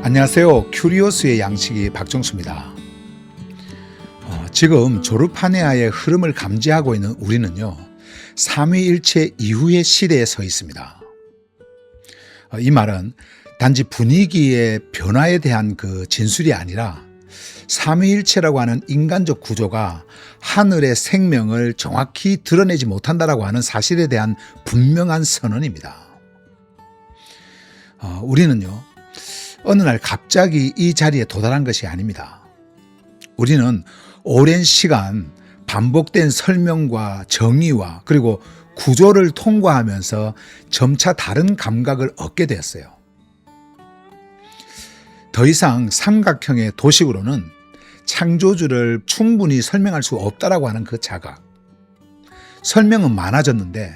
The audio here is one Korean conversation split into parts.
안녕하세요. 큐리오스의 양치기 박정수입니다. 지금 조르파네아의 흐름을 감지하고 있는 우리는요, 삼위일체 이후의 시대에 서 있습니다. 이 말은 단지 분위기의 변화에 대한 그 진술이 아니라 삼위일체라고 하는 인간적 구조가 하늘의 생명을 정확히 드러내지 못한다라고 하는 사실에 대한 분명한 선언입니다. 우리는요, 어느 날 갑자기 이 자리에 도달한 것이 아닙니다. 우리는 오랜 시간 반복된 설명과 정의와 그리고 구조를 통과하면서 점차 다른 감각을 얻게 되었어요. 더 이상 삼각형의 도식으로는 창조주를 충분히 설명할 수 없다라고 하는 그 자각. 설명은 많아졌는데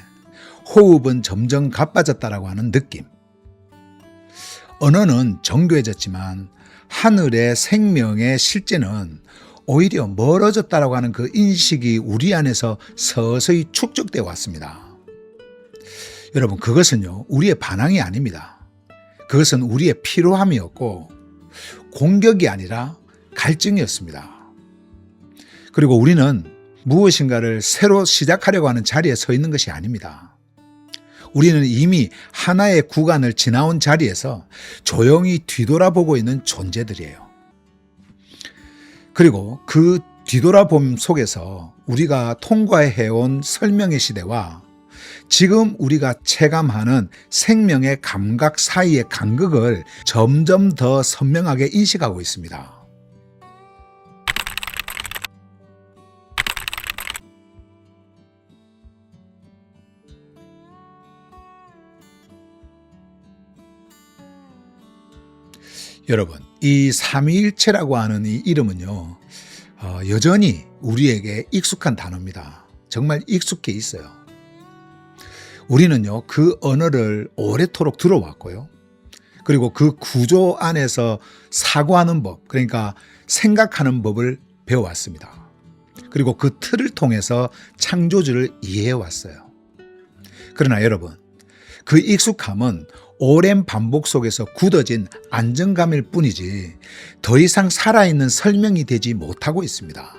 호흡은 점점 가빠졌다라고 하는 느낌. 언어는 정교해졌지만 하늘의 생명의 실제는 오히려 멀어졌다라고 하는 그 인식이 우리 안에서 서서히 축적되어 왔습니다. 여러분, 그것은요, 우리의 반항이 아닙니다. 그것은 우리의 피로함이었고 공격이 아니라 갈증이었습니다. 그리고 우리는 무엇인가를 새로 시작하려고 하는 자리에 서 있는 것이 아닙니다. 우리는 이미 하나의 구간을 지나온 자리에서 조용히 뒤돌아보고 있는 존재들이에요. 그리고 그 뒤돌아봄 속에서 우리가 통과해온 설명의 시대와 지금 우리가 체감하는 생명의 감각 사이의 간극을 점점 더 선명하게 인식하고 있습니다. 여러분, 이 삼위일체라고 하는 이 이름은요, 여전히 우리에게 익숙한 단어입니다. 정말 익숙해 있어요. 우리는요, 그 언어를 오래도록 들어왔고요. 그리고 그 구조 안에서 사고하는 법, 그러니까 생각하는 법을 배워왔습니다. 그리고 그 틀을 통해서 창조주를 이해해왔어요. 그러나 여러분, 그 익숙함은 오랜 반복 속에서 굳어진 안정감일 뿐이지 더 이상 살아있는 설명이 되지 못하고 있습니다.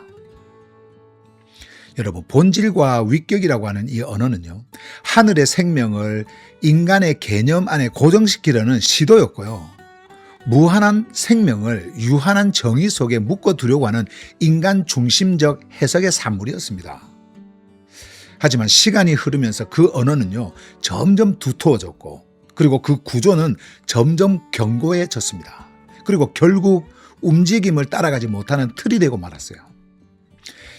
여러분, 본질과 위격이라고 하는 이 언어는요, 하늘의 생명을 인간의 개념 안에 고정시키려는 시도였고요, 무한한 생명을 유한한 정의 속에 묶어두려고 하는 인간 중심적 해석의 산물이었습니다. 하지만 시간이 흐르면서 그 언어는요, 점점 두터워졌고, 그리고 그 구조는 점점 견고해졌습니다. 그리고 결국 움직임을 따라가지 못하는 틀이 되고 말았어요.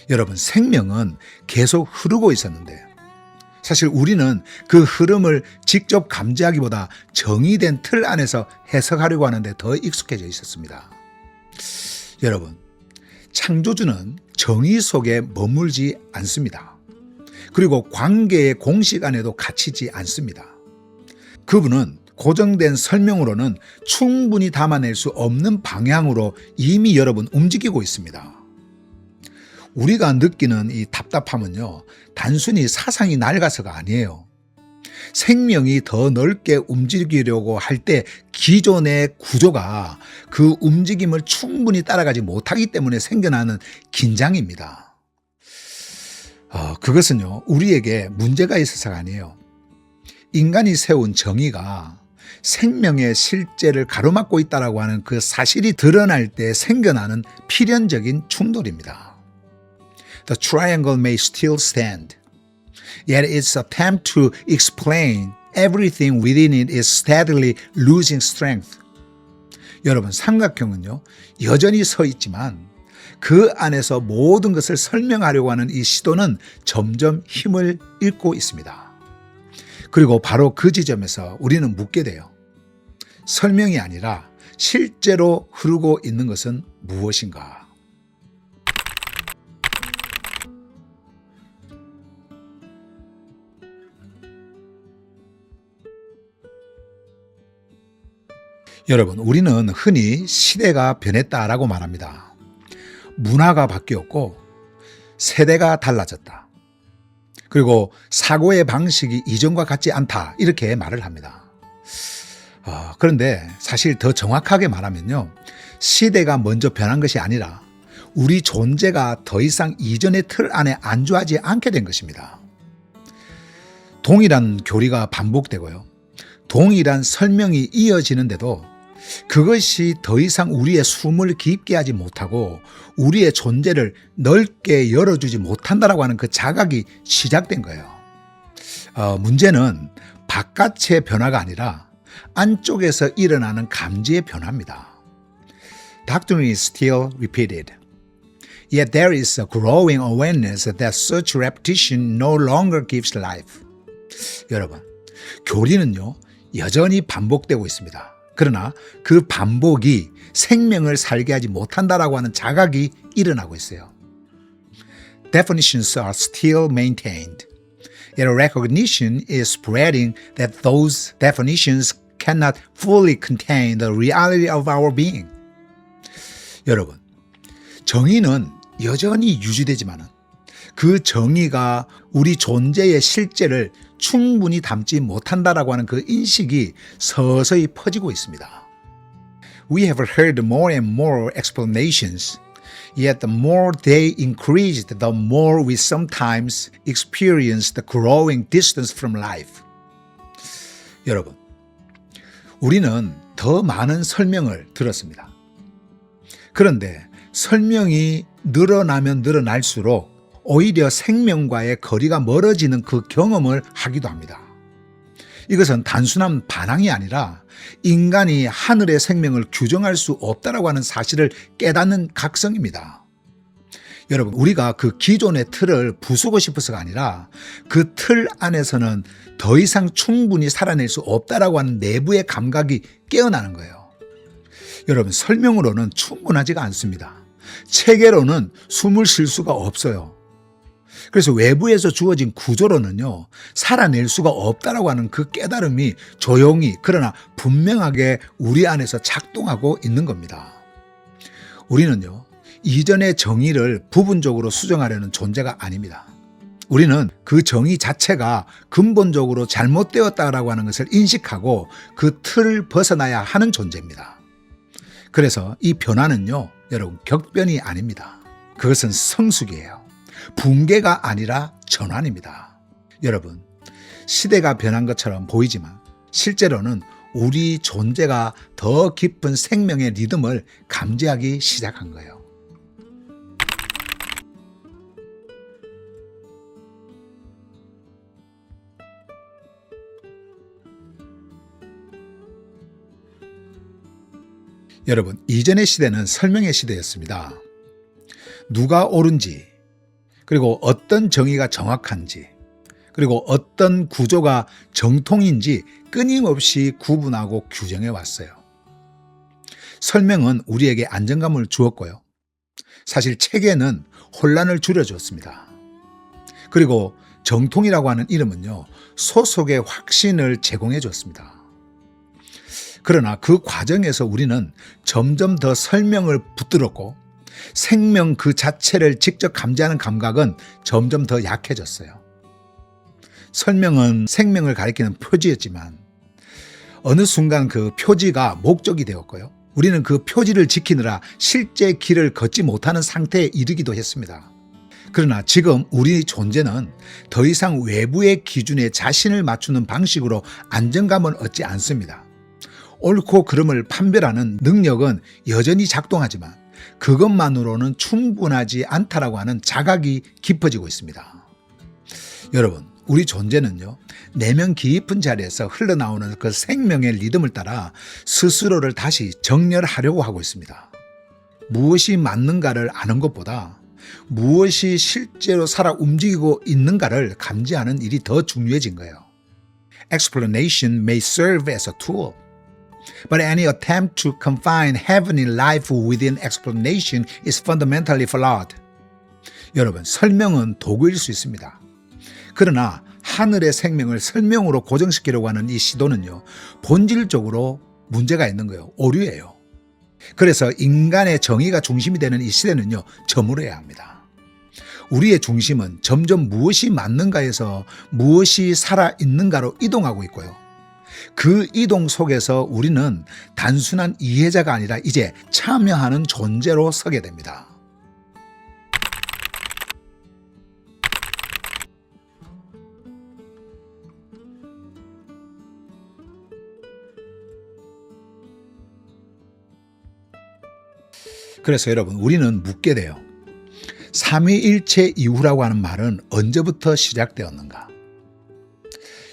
여러분, 생명은 계속 흐르고 있었는데 사실 우리는 그 흐름을 직접 감지하기보다 정의된 틀 안에서 해석하려고 하는데 더 익숙해져 있었습니다. 여러분, 창조주는 정의 속에 머물지 않습니다. 그리고 관계의 공식 안에도 갇히지 않습니다. 그분은 고정된 설명으로는 충분히 담아낼 수 없는 방향으로 이미 여러분 움직이고 있습니다. 우리가 느끼는 이 답답함은요, 단순히 사상이 낡아서가 아니에요. 생명이 더 넓게 움직이려고 할 때 기존의 구조가 그 움직임을 충분히 따라가지 못하기 때문에 생겨나는 긴장입니다. 그것은요, 우리에게 문제가 있어서가 아니에요. 인간이 세운 정의가 생명의 실제를 가로막고 있다고 하는 그 사실이 드러날 때 생겨나는 필연적인 충돌입니다. The triangle may still stand, yet its attempt to explain everything within it is steadily losing strength. 여러분, 삼각형은요, 여전히 서 있지만 그 안에서 모든 것을 설명하려고 하는 이 시도는 점점 힘을 잃고 있습니다. 그리고 바로 그 지점에서 우리는 묻게 돼요. 설명이 아니라 실제로 흐르고 있는 것은 무엇인가? 여러분, 우리는 흔히 시대가 변했다라고 말합니다. 문화가 바뀌었고 세대가 달라졌다. 그리고 사고의 방식이 이전과 같지 않다, 이렇게 말을 합니다. 그런데 사실 더 정확하게 말하면요. 시대가 먼저 변한 것이 아니라 우리 존재가 더 이상 이전의 틀 안에 안주하지 않게 된 것입니다. 동일한 교리가 반복되고요. 동일한 설명이 이어지는데도 그것이 더 이상 우리의 숨을 깊게 하지 못하고 우리의 존재를 넓게 열어주지 못한다라고 하는 그 자각이 시작된 거예요. 문제는 바깥의 변화가 아니라 안쪽에서 일어나는 감지의 변화입니다. Doctrine is still repeated. Yet there is a growing awareness that such repetition no longer gives life. 여러분, 교리는요, 여전히 반복되고 있습니다. 그러나 그 반복이 생명을 살게 하지 못한다라고 하는 자각이 일어나고 있어요. Definitions are still maintained. Yet recognition is spreading that those definitions cannot fully contain the reality of our being. 여러분, 정의는 여전히 유지되지만 그 정의가 우리 존재의 실제를 충분히 담지 못한다라고 하는 그 인식이 서서히 퍼지고 있습니다. We have heard more and more explanations, yet the more they increased, the more we sometimes experience the growing distance from life. 여러분, 우리는 더 많은 설명을 들었습니다. 그런데 설명이 늘어나면 늘어날수록 오히려 생명과의 거리가 멀어지는 그 경험을 하기도 합니다. 이것은 단순한 반항이 아니라 인간이 하늘의 생명을 규정할 수 없다라고 하는 사실을 깨닫는 각성입니다. 여러분, 우리가 그 기존의 틀을 부수고 싶어서가 아니라 그 틀 안에서는 더 이상 충분히 살아낼 수 없다라고 하는 내부의 감각이 깨어나는 거예요. 여러분, 설명으로는 충분하지가 않습니다. 체계로는 숨을 쉴 수가 없어요. 그래서 외부에서 주어진 구조로는요, 살아낼 수가 없다라고 하는 그 깨달음이 조용히 그러나 분명하게 우리 안에서 작동하고 있는 겁니다. 우리는요, 이전의 정의를 부분적으로 수정하려는 존재가 아닙니다. 우리는 그 정의 자체가 근본적으로 잘못되었다라고 하는 것을 인식하고 그 틀을 벗어나야 하는 존재입니다. 그래서 이 변화는요, 여러분, 격변이 아닙니다. 그것은 성숙이에요. 붕괴가 아니라 전환입니다. 여러분, 시대가 변한 것처럼 보이지만 실제로는 우리 존재가 더 깊은 생명의 리듬을 감지하기 시작한 거예요. 여러분, 이전의 시대는 설명의 시대였습니다. 누가 옳은지, 그리고 어떤 정의가 정확한지, 그리고 어떤 구조가 정통인지 끊임없이 구분하고 규정해 왔어요. 설명은 우리에게 안정감을 주었고요. 사실 체계는 혼란을 줄여주었습니다. 그리고 정통이라고 하는 이름은요, 소속의 확신을 제공해 줬습니다. 그러나 그 과정에서 우리는 점점 더 설명을 붙들었고 생명 그 자체를 직접 감지하는 감각은 점점 더 약해졌어요. 설명은 생명을 가리키는 표지였지만 어느 순간 그 표지가 목적이 되었고요. 우리는 그 표지를 지키느라 실제 길을 걷지 못하는 상태에 이르기도 했습니다. 그러나 지금 우리 존재는 더 이상 외부의 기준에 자신을 맞추는 방식으로 안정감을 얻지 않습니다. 옳고 그름을 판별하는 능력은 여전히 작동하지만 그것만으로는 충분하지 않다라고 하는 자각이 깊어지고 있습니다. 여러분, 우리 존재는요, 내면 깊은 자리에서 흘러나오는 그 생명의 리듬을 따라 스스로를 다시 정렬하려고 하고 있습니다. 무엇이 맞는가를 아는 것보다 무엇이 실제로 살아 움직이고 있는가를 감지하는 일이 더 중요해진 거예요. Explanation may serve as a tool. But any attempt to confine heavenly life within explanation is fundamentally flawed. 여러분, 설명은 도구일 수 있습니다. 그러나 하늘의 생명을 설명으로 고정시키려고 하는 이 시도는요, 본질적으로 문제가 있는 거예요. 오류예요. 그래서 인간의 정의가 중심이 되는 이 시대는요, 저물어야 합니다. 우리의 중심은 점점 무엇이 맞는가에서 무엇이 살아있는가로 이동하고 있고요. 그 이동 속에서 우리는 단순한 이해자가 아니라 이제 참여하는 존재로 서게 됩니다. 그래서 여러분, 우리는 묻게 돼요. 삼위일체 이후라고 하는 말은 언제부터 시작되었는가?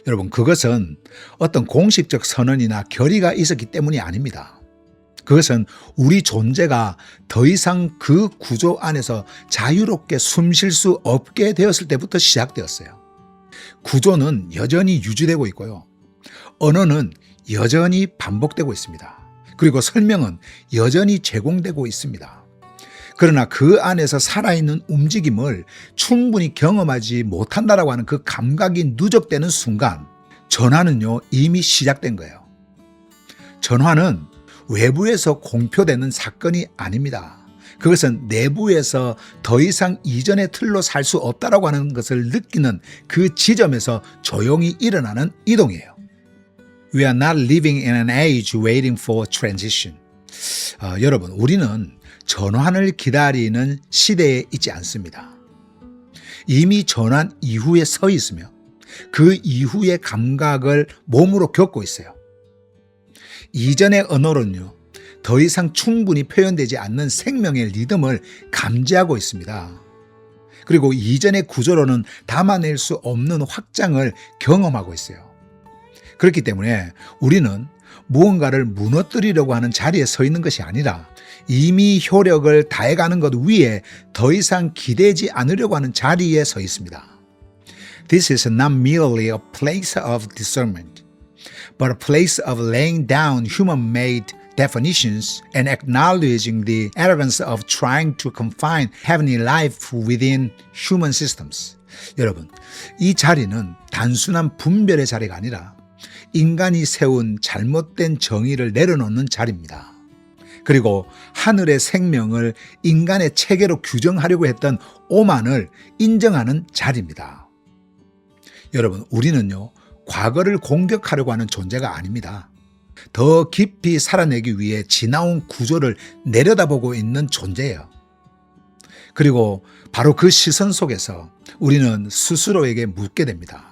여러분, 그것은 어떤 공식적 선언이나 결의가 있었기 때문이 아닙니다. 그것은 우리 존재가 더 이상 그 구조 안에서 자유롭게 숨 쉴 수 없게 되었을 때부터 시작되었어요. 구조는 여전히 유지되고 있고요. 언어는 여전히 반복되고 있습니다. 그리고 설명은 여전히 제공되고 있습니다. 그러나 그 안에서 살아있는 움직임을 충분히 경험하지 못한다라고 하는 그 감각이 누적되는 순간 전환은요, 이미 시작된 거예요. 전환은 외부에서 공표되는 사건이 아닙니다. 그것은 내부에서 더 이상 이전의 틀로 살 수 없다라고 하는 것을 느끼는 그 지점에서 조용히 일어나는 이동이에요. We are not living in an age waiting for transition. 여러분, 우리는 전환을 기다리는 시대에 있지 않습니다. 이미 전환 이후에 서 있으며 그 이후의 감각을 몸으로 겪고 있어요. 이전의 언어로는요, 더 이상 충분히 표현되지 않는 생명의 리듬을 감지하고 있습니다. 그리고 이전의 구조로는 담아낼 수 없는 확장을 경험하고 있어요. 그렇기 때문에 우리는 무언가를 무너뜨리려고 하는 자리에 서 있는 것이 아니라 이미 효력을 다해가는 것 위에 더 이상 기대지 않으려고 하는 자리에 서 있습니다. This is not merely a place of discernment, but a place of laying down human-made definitions and acknowledging the arrogance of trying to confine heavenly life within human systems. 여러분, 이 자리는 단순한 분별의 자리가 아니라 인간이 세운 잘못된 정의를 내려놓는 자리입니다. 그리고 하늘의 생명을 인간의 체계로 규정하려고 했던 오만을 인정하는 자리입니다. 여러분, 우리는요, 과거를 공격하려고 하는 존재가 아닙니다. 더 깊이 살아내기 위해 지나온 구조를 내려다보고 있는 존재예요. 그리고 바로 그 시선 속에서 우리는 스스로에게 묻게 됩니다.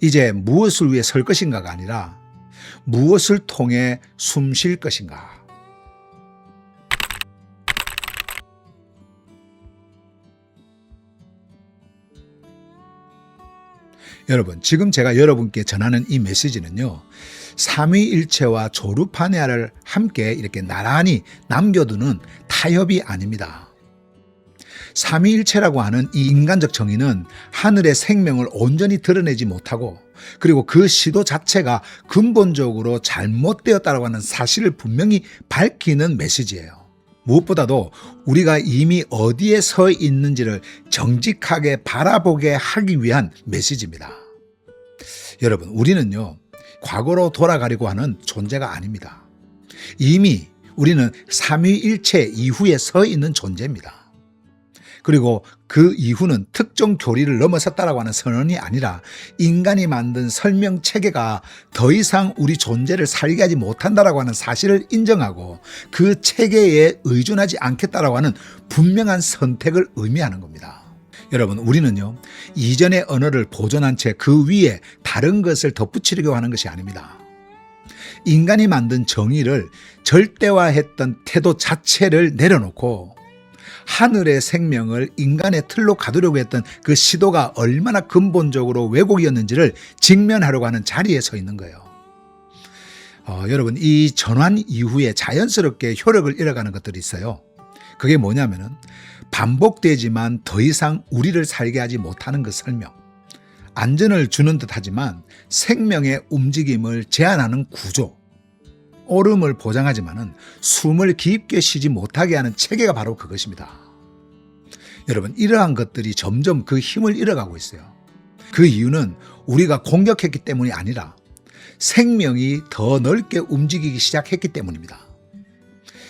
이제 무엇을 위해 설 것인가가 아니라 무엇을 통해 숨 쉴 것인가? 여러분, 지금 제가 여러분께 전하는 이 메시지는요, 삼위일체와 조르파네아를 함께 이렇게 나란히 남겨두는 타협이 아닙니다. 삼위일체라고 하는 이 인간적 정의는 하늘의 생명을 온전히 드러내지 못하고, 그리고 그 시도 자체가 근본적으로 잘못되었다고 하는 사실을 분명히 밝히는 메시지예요. 무엇보다도 우리가 이미 어디에 서 있는지를 정직하게 바라보게 하기 위한 메시지입니다. 여러분, 우리는요, 과거로 돌아가려고 하는 존재가 아닙니다. 이미 우리는 삼위일체 이후에 서 있는 존재입니다. 그리고 그 이후는 특정 교리를 넘어섰다라고 하는 선언이 아니라 인간이 만든 설명 체계가 더 이상 우리 존재를 살게 하지 못한다라고 하는 사실을 인정하고 그 체계에 의존하지 않겠다라고 하는 분명한 선택을 의미하는 겁니다. 여러분, 우리는요, 이전의 언어를 보존한 채 그 위에 다른 것을 덧붙이려고 하는 것이 아닙니다. 인간이 만든 정의를 절대화했던 태도 자체를 내려놓고 하늘의 생명을 인간의 틀로 가두려고 했던 그 시도가 얼마나 근본적으로 왜곡이었는지를 직면하려고 하는 자리에 서 있는 거예요. 여러분, 이 전환 이후에 자연스럽게 효력을 잃어가는 것들이 있어요. 그게 뭐냐면은 반복되지만 더 이상 우리를 살게 하지 못하는 그 설명. 안전을 주는 듯 하지만 생명의 움직임을 제한하는 구조. 오름을 보장하지만은 숨을 깊게 쉬지 못하게 하는 체계가 바로 그것입니다. 여러분, 이러한 것들이 점점 그 힘을 잃어가고 있어요. 그 이유는 우리가 공격했기 때문이 아니라 생명이 더 넓게 움직이기 시작했기 때문입니다.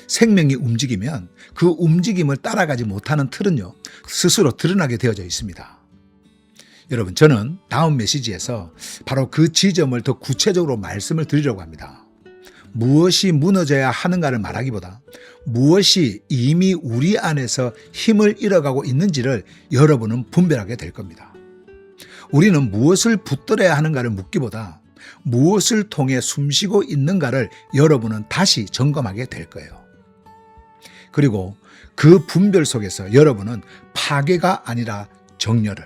생명이 움직이면 그 움직임을 따라가지 못하는 틀은요, 스스로 드러나게 되어져 있습니다. 여러분, 저는 다음 메시지에서 바로 그 지점을 더 구체적으로 말씀을 드리려고 합니다. 무엇이 무너져야 하는가를 말하기보다 무엇이 이미 우리 안에서 힘을 잃어가고 있는지를 여러분은 분별하게 될 겁니다. 우리는 무엇을 붙들어야 하는가를 묻기보다 무엇을 통해 숨쉬고 있는가를 여러분은 다시 점검하게 될 거예요. 그리고 그 분별 속에서 여러분은 파괴가 아니라 정렬을,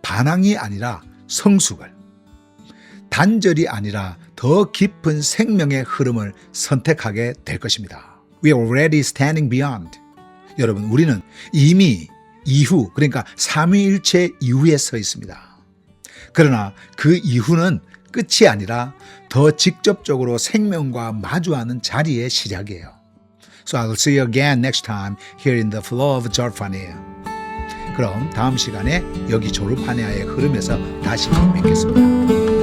반항이 아니라 성숙을, 단절이 아니라 더 깊은 생명의 흐름을 선택하게 될 것입니다. We are already standing beyond. 여러분, 우리는 이미 이후, 그러니까 삼위일체 이후에 서 있습니다. 그러나 그 이후는 끝이 아니라 더 직접적으로 생명과 마주하는 자리의 시작이에요. So I'll see you again next time here in the flow of Jorfaneah. 그럼 다음 시간에 여기 조르파네아의 흐름에서 다시 뵙겠습니다.